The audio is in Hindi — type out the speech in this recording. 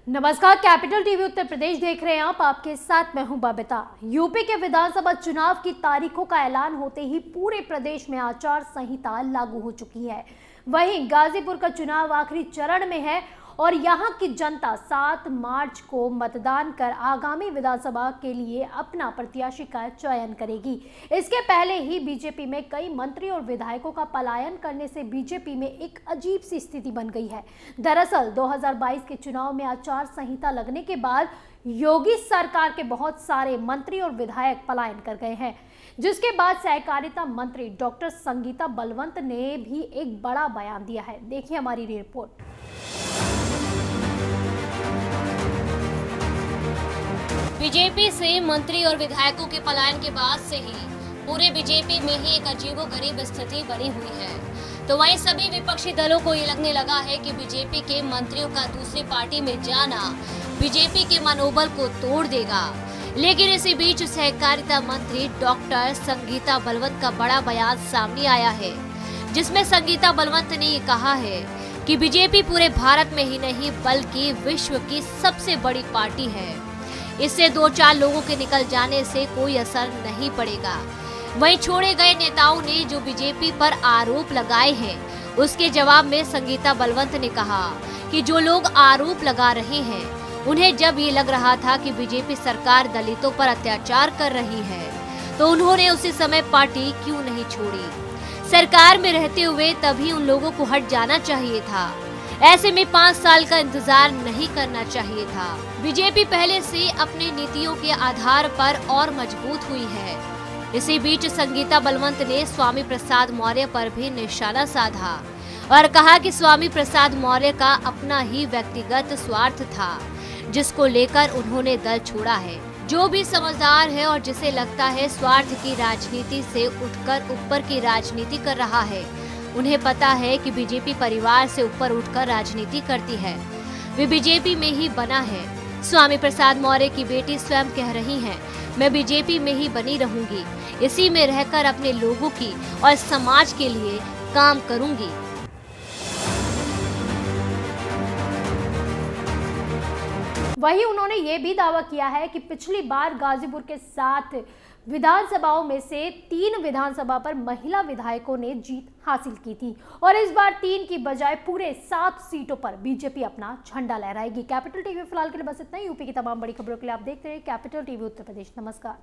नमस्कार, कैपिटल टीवी उत्तर प्रदेश देख रहे हैं आप। आपके साथ मैं हूं बबीता। यूपी के विधानसभा चुनाव की तारीखों का ऐलान होते ही पूरे प्रदेश में आचार संहिता लागू हो चुकी है। वहीं गाजीपुर का चुनाव आखिरी चरण में है और यहां की जनता 7 मार्च को मतदान कर आगामी विधानसभा के लिए अपना प्रत्याशी का चयन करेगी। इसके पहले ही बीजेपी में कई मंत्री और विधायकों का पलायन करने से बीजेपी में एक अजीब सी स्थिति बन गई है। दरअसल 2022 के चुनाव में आचार संहिता लगने के बाद योगी सरकार के बहुत सारे मंत्री और विधायक पलायन कर गए हैं, जिसके बाद सहकारिता मंत्री डॉक्टर संगीता बलवंत ने भी एक बड़ा बयान दिया है। देखिए हमारी रिपोर्ट। बीजेपी से मंत्री और विधायकों के पलायन के बाद से ही पूरे बीजेपी में ही एक अजीबोगरीब स्थिति बनी हुई है। तो वहीं सभी विपक्षी दलों को ये लगने लगा है कि बीजेपी के मंत्रियों का दूसरी पार्टी में जाना बीजेपी के मनोबल को तोड़ देगा। लेकिन इसी बीच सहकारिता मंत्री डॉक्टर संगीता बलवंत का बड़ा बयान सामने आया है, जिसमें संगीता बलवंत ने ये कहा है कि बीजेपी पूरे भारत में ही नहीं बल्कि विश्व की सबसे बड़ी पार्टी है। इससे 2-4 लोगों के निकल जाने से कोई असर नहीं पड़ेगा। वहीं छोड़े गए नेताओं ने जो बीजेपी पर आरोप लगाए हैं, उसके जवाब में संगीता बलवंत ने कहा कि जो लोग आरोप लगा रहे हैं, उन्हें जब ये लग रहा था कि बीजेपी सरकार दलितों पर अत्याचार कर रही है, तो उन्होंने उसी समय पार्टी क्यों नहीं छोड़ी। सरकार में रहते हुए तभी उन लोगों को हट जाना चाहिए था। ऐसे में 5 साल का इंतजार नहीं करना चाहिए था। बीजेपी पहले से अपनी नीतियों के आधार पर और मजबूत हुई है। इसी बीच संगीता बलवंत ने स्वामी प्रसाद मौर्य पर भी निशाना साधा और कहा कि स्वामी प्रसाद मौर्य का अपना ही व्यक्तिगत स्वार्थ था, जिसको लेकर उन्होंने दल छोड़ा है। जो भी समझदार है और जिसे लगता है स्वार्थ की राजनीति से उठकर ऊपर की राजनीति कर रहा है, उन्हें पता है कि बीजेपी परिवार से ऊपर उठकर राजनीति करती है। वे बीजेपी में ही बना है। स्वामी प्रसाद मौर्य की बेटी स्वयं कह रही हैं, मैं बीजेपी में ही बनी रहूंगी, इसी में रहकर अपने लोगों की और समाज के लिए काम करूंगी। वहीं उन्होंने ये भी दावा किया है कि पिछली बार गाजीपुर के 7 विधानसभाओं में से 3 विधानसभा पर महिला विधायकों ने जीत हासिल की थी और इस बार 3 की बजाय पूरे 7 सीटों पर बीजेपी अपना झंडा लहराएगी। कैपिटल टीवी फिलहाल के लिए बस इतना ही। यूपी की तमाम बड़ी खबरों के लिए आप देखते रहिए कैपिटल टीवी उत्तर प्रदेश। नमस्कार।